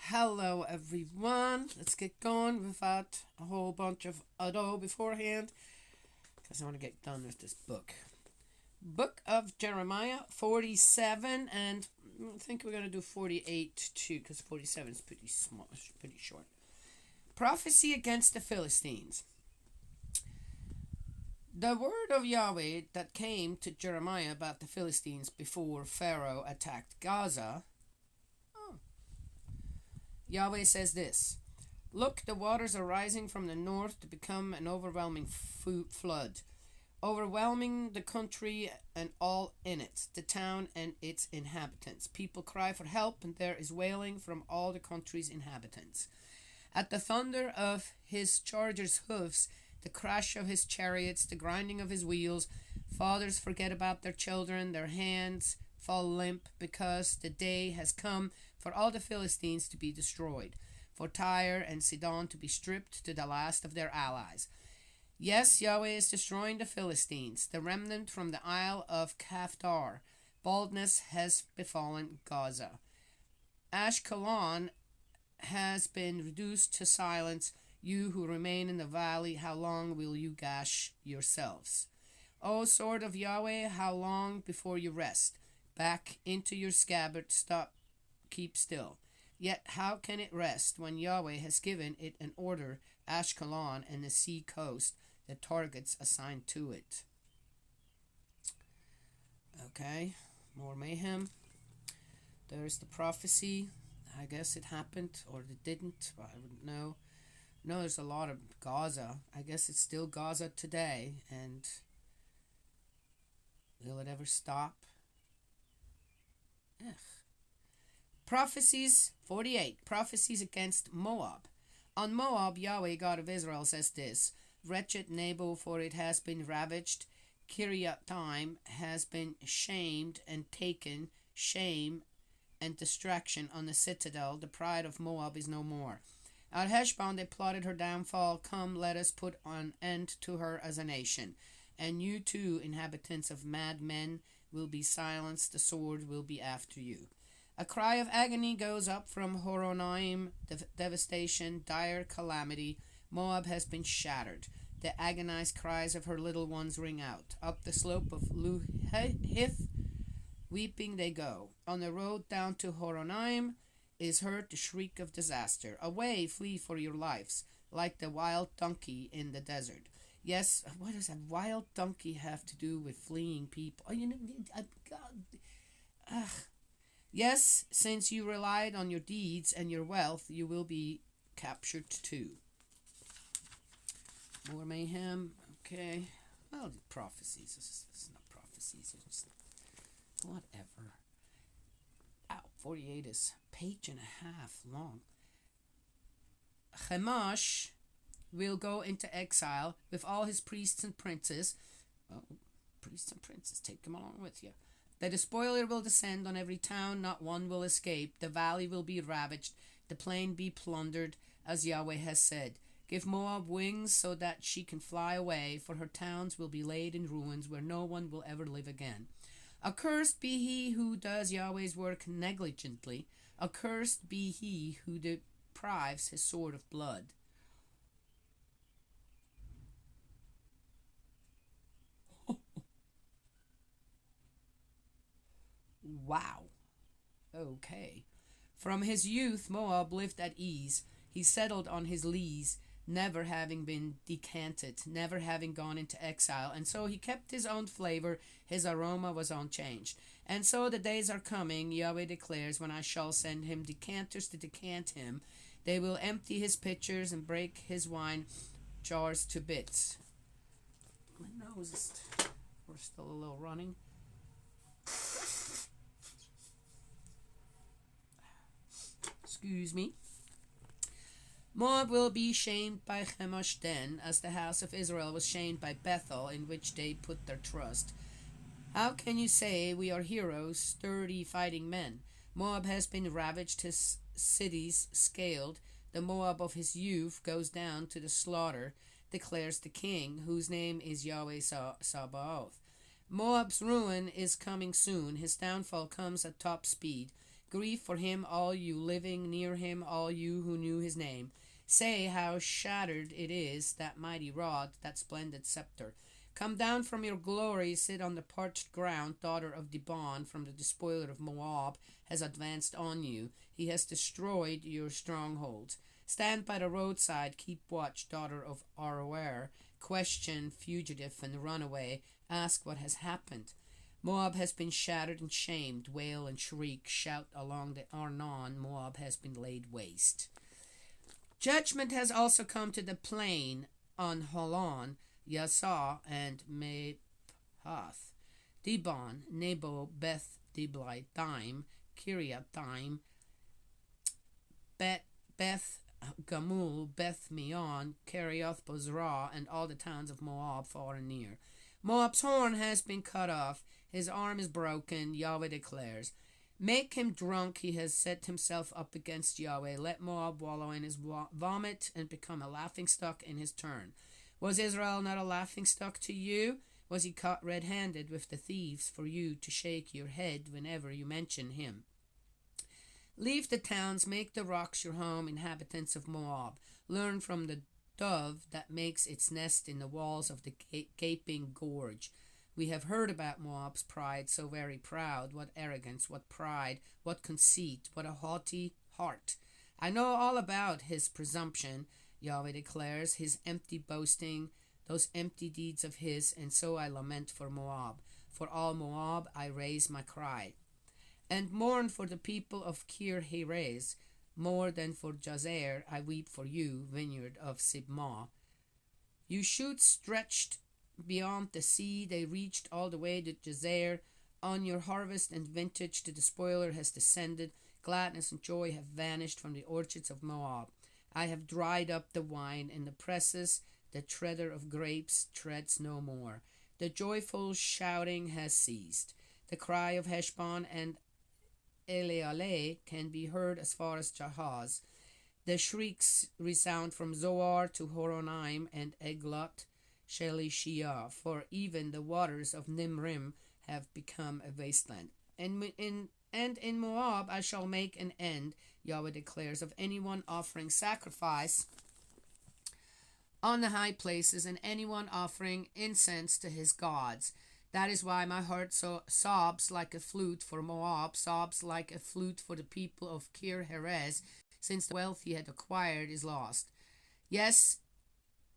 Hello, everyone. Let's get going without a whole bunch of ado beforehand because I want to get done with this book. Book of Jeremiah 47, and I think we're going to do 48 too because 47 is pretty small, pretty short. Prophecy against the Philistines. The word of Yahweh that came to Jeremiah about the Philistines before Pharaoh attacked Gaza. Yahweh says this: Look, the waters are rising from the north to become an overwhelming flood, overwhelming the country and all in it, the town and its inhabitants. People cry for help, and there is wailing from all the country's inhabitants. At the thunder of his chargers' hoofs, the crash of his chariots, the grinding of his wheels, fathers forget about their children, their hands fall limp, because the day has come for all the Philistines to be destroyed, for Tyre and Sidon to be stripped to the last of their allies. Yes, Yahweh is destroying the Philistines, the remnant from the Isle of Kaftar. Baldness has befallen Gaza. Ashkelon has been reduced to silence. You who remain in the valley, how long will you gash yourselves? O sword of Yahweh, how long before you rest? Back into your scabbard, stop, keep still. Yet how can it rest when Yahweh has given it an order, Ashkelon and the sea coast, the targets assigned to it? Okay, more mayhem. There's the prophecy. I guess it happened or it didn't. I wouldn't know. No, there's a lot of Gaza. I guess it's still Gaza today. And will it ever stop? Ugh. Prophecies 48. Prophecies against Moab. On Moab, Yahweh, God of Israel, says this: Wretched Nebo, for it has been ravaged. Kiriataim has been shamed and taken. Shame and distraction on the citadel. The pride of Moab is no more. At Heshbon they plotted her downfall. Come, let us put an end to her as a nation. And you too, inhabitants of mad men, will be silenced. The sword will be after you. A cry of agony goes up from Horonaim, devastation, dire calamity. Moab has been shattered. The agonized cries of her little ones ring out. Up the slope of Luhith, weeping they go. On the road down to Horonaim is heard the shriek of disaster. Away, flee for your lives, like the wild donkey in the desert. Yes, what does a wild donkey have to do with fleeing people? Ugh. Yes, since you relied on your deeds and your wealth, you will be captured too. More mayhem. Okay. Well, the prophecies. This is not prophecies. It's just whatever. Ow, 48 is a page and a half long. Chemosh will go into exile with all his priests and princes. Well, priests and princes, take them along with you. The despoiler will descend on every town, not one will escape. The valley will be ravaged, the plain be plundered, as Yahweh has said. Give Moab wings so that she can fly away, for her towns will be laid in ruins where no one will ever live again. Accursed be he who does Yahweh's work negligently. Accursed be he who deprives his sword of blood. Wow. Okay. From his youth, Moab lived at ease. He settled on his lees, never having been decanted, never having gone into exile, and so he kept his own flavor. His aroma was unchanged. And so the days are coming, Yahweh declares, when I shall send him decanters to decant him. They will empty his pitchers and break his wine jars to bits. My nose is... We're still a little running. Excuse me. Moab will be shamed by Chemosh then, as the house of Israel was shamed by Bethel, in which they put their trust. How can you say we are heroes, sturdy fighting men? Moab has been ravaged, his cities scaled. The Moab of his youth goes down to the slaughter, declares the king, whose name is Yahweh Sabaoth. Moab's ruin is coming soon. His downfall comes at top speed. Grieve for him, all you living near him, all you who knew his name. Say how shattered it is, that mighty rod, that splendid scepter. Come down from your glory, sit on the parched ground, daughter of Dibon, from the despoiler of Moab has advanced on you. He has destroyed your strongholds. Stand by the roadside, keep watch, daughter of Aroer. Question, fugitive and runaway, ask what has happened. Moab has been shattered and shamed, wail and shriek, shout along the Arnon, Moab has been laid waste. Judgment has also come to the plain on Holon, Yasah, and Mephath, Dibon, Nebo, Beth Diblaim, Kiriathaim, Beth Gamul, Beth Meon, Kerioth Bozrah, and all the towns of Moab far and near. Moab's horn has been cut off, his arm is broken, Yahweh declares. Make him drunk, he has set himself up against Yahweh. Let Moab wallow in his vomit and become a laughingstock in his turn. Was Israel not a laughingstock to you? Was he caught red-handed with the thieves for you to shake your head whenever you mention him? Leave the towns, make the rocks your home, inhabitants of Moab. Learn from the dove that makes its nest in the walls of the gaping gorge. We have heard about Moab's pride, so very proud. What arrogance, what pride, what conceit, what a haughty heart. I know all about his presumption, Yahweh declares, his empty boasting, those empty deeds of his, and so I lament for Moab. For all Moab I raise my cry, and mourn for the people of Kir Heres. More than for Jazer I weep for you, vineyard of Sibmah. You shoots stretched beyond the sea, they reached all the way to Jazer. On your harvest and vintage the despoiler has descended. Gladness and joy have vanished from the orchards of Moab. I have dried up the wine in the presses. The treader of grapes treads no more. The joyful shouting has ceased. The cry of Heshbon and Elealeh can be heard as far as Jahaz. The shrieks resound from Zoar to Horonaim and Eglot Shelishiyah, for even the waters of Nimrim have become a wasteland. And in Moab I shall make an end, Yahweh declares, of anyone offering sacrifice on the high places and anyone offering incense to his gods. That is why my heart sobs like a flute for Moab, sobs like a flute for the people of Kir Heres, since the wealth he had acquired is lost. Yes,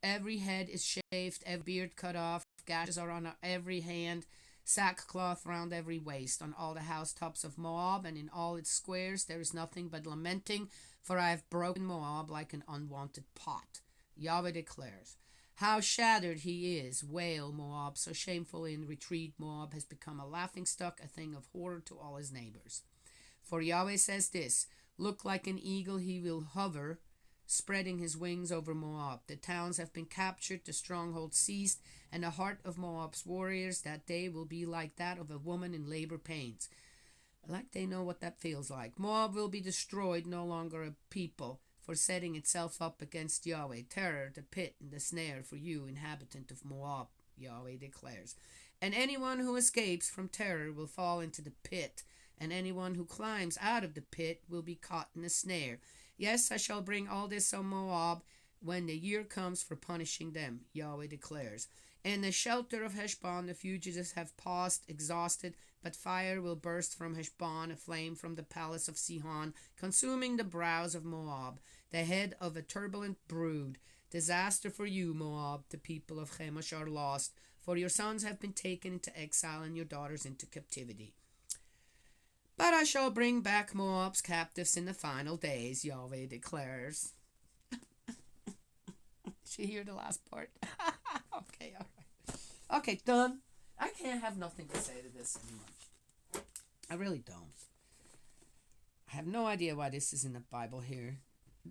every head is shaved, every beard cut off, gashes are on every hand, sackcloth round every waist. On all the housetops of Moab and in all its squares there is nothing but lamenting, for I have broken Moab like an unwanted pot. Yahweh declares. How shattered he is, wail Moab, so shameful in retreat Moab has become a laughingstock, a thing of horror to all his neighbors. For Yahweh says this, look like an eagle he will hover, spreading his wings over Moab. The towns have been captured, the stronghold seized, and the heart of Moab's warriors that day will be like that of a woman in labor pains. Like they know what that feels like. Moab will be destroyed, no longer a people, for setting itself up against Yahweh. Terror, the pit, and the snare for you, inhabitant of Moab, Yahweh declares. And anyone who escapes from terror will fall into the pit, and anyone who climbs out of the pit will be caught in a snare. Yes, I shall bring all this on Moab when the year comes for punishing them, Yahweh declares. In the shelter of Heshbon the fugitives have paused, exhausted, but fire will burst from Heshbon, a flame from the palace of Sihon, consuming the brows of Moab, the head of a turbulent brood. Disaster for you, Moab, the people of Chemosh are lost, for your sons have been taken into exile and your daughters into captivity. But I shall bring back Moab's captives in the final days, Yahweh declares. Did you hear the last part? Okay, all right. Okay, done. I can't have nothing to say to this anymore. I really don't. I have no idea why this is in the Bible here.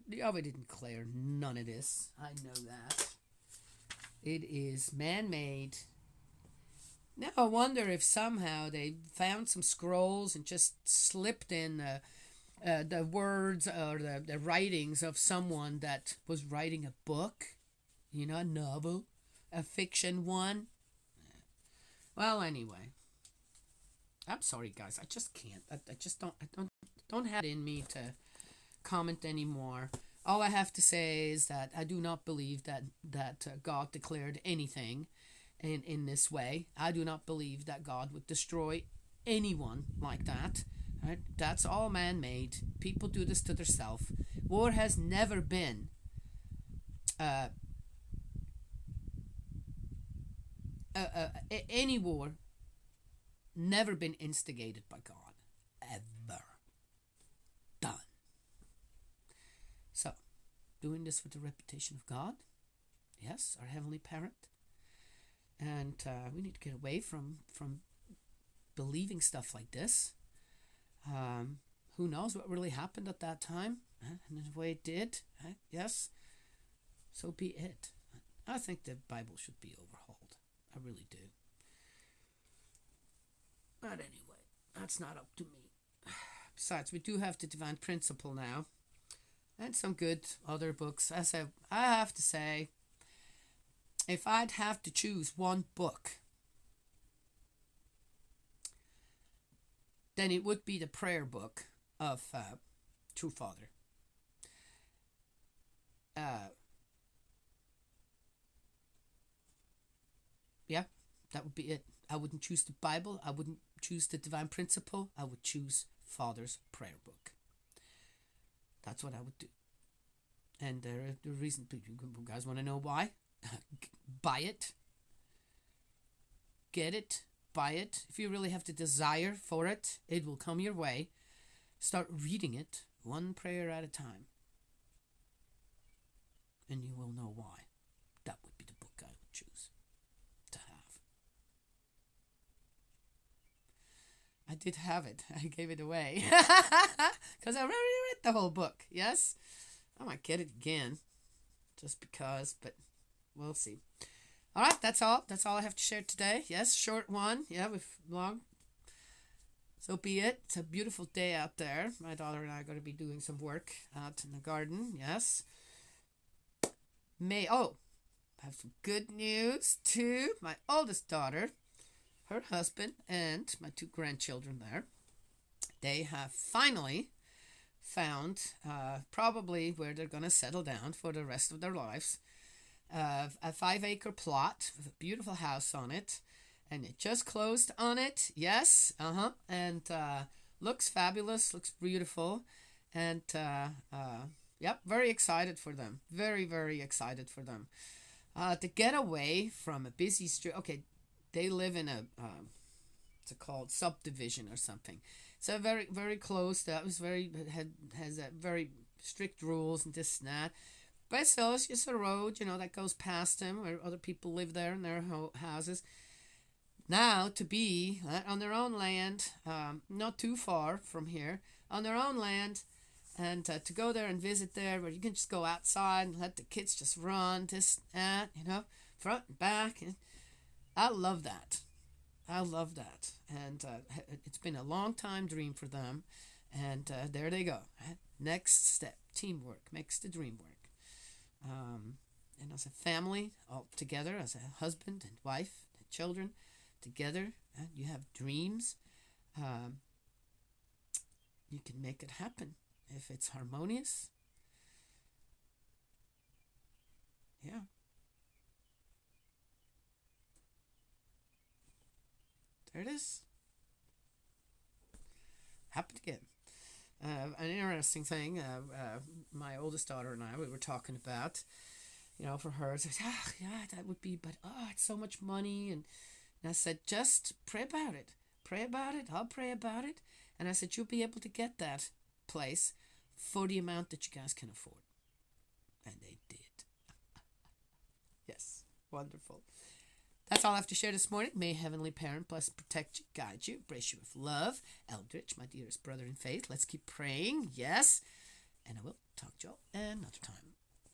Yahweh didn't declare none of this. I know that. It is man-made. Now I wonder if somehow they found some scrolls and just slipped in the words or the writings of someone that was writing a book, a novel, a fiction one. Well, anyway, I'm sorry, guys. I just can't. I just don't. don't have it in me to comment anymore. All I have to say is that I do not believe that God declared anything in this way. I do not believe that God would destroy anyone like that. Right? That's all man-made. People do this to themselves. War has never been uh, any war never been instigated by God, ever. Done. So, doing this for the reputation of God, yes, our heavenly parent, and we need to get away from believing stuff like this. Who knows what really happened at that time, and the way it did, yes, so be it. I think the Bible should be overhauled. I really do. But anyway, that's not up to me. Besides, we do have the Divine Principle now, and some good other books. I have to say, if I'd have to choose one book, then it would be the prayer book of True Father. Yeah, that would be it. I wouldn't choose the Bible. I wouldn't choose the Divine Principle. I would choose Father's prayer book. That's what I would do. And the reason, you guys want to know why? Buy it. Get it. Buy it. If you really have the desire for it, it will come your way. Start reading it one prayer at a time. And you will know why. That would be the book I would choose to have. I did have it. I gave it away. Because I already read the whole book. Yes? I might get it again. Just because, but we'll see. All right, that's all. That's all I have to share today. Yes, short one. Yeah, with long. So be it. It's a beautiful day out there. My daughter and I are going to be doing some work out in the garden. Yes. I have some good news too. My oldest daughter, her husband, and my 2 grandchildren there, they have finally found probably where they're going to settle down for the rest of their lives. A 5-acre plot with a beautiful house on it, and it just closed on it. Yes, and looks fabulous, looks beautiful, and yep, very excited for them. Very, very excited for them. To get away from a busy street. Okay, they live in a what's it called, subdivision or something. So very, very close. That was has very strict rules and this and that. But still, it's just a road, that goes past them, where other people live there in their houses. Now, to be on their own land, not too far from here, on their own land, and to go there and visit there, where you can just go outside and let the kids just run, this, that, front and back. And I love that. I love that. And it's been a long time dream for them. And there they go. Next step, teamwork makes the dream work. And as a family, all together, as a husband and wife and children, together, you have dreams. You can make it happen if it's harmonious. Yeah. There it is. Happened again. An interesting thing, my oldest daughter and I, we were talking about, for her, I said, yeah, that would be, but, it's so much money. And I said, just pray about it. Pray about it. I'll pray about it. And I said, you'll be able to get that place for the amount that you guys can afford. And they did. Yes. Wonderful. That's all I have to share this morning. May Heavenly Parent bless, protect you, guide you, embrace you with love. Eldritch, my dearest brother in faith, let's keep praying. Yes. And I will talk to you all another time.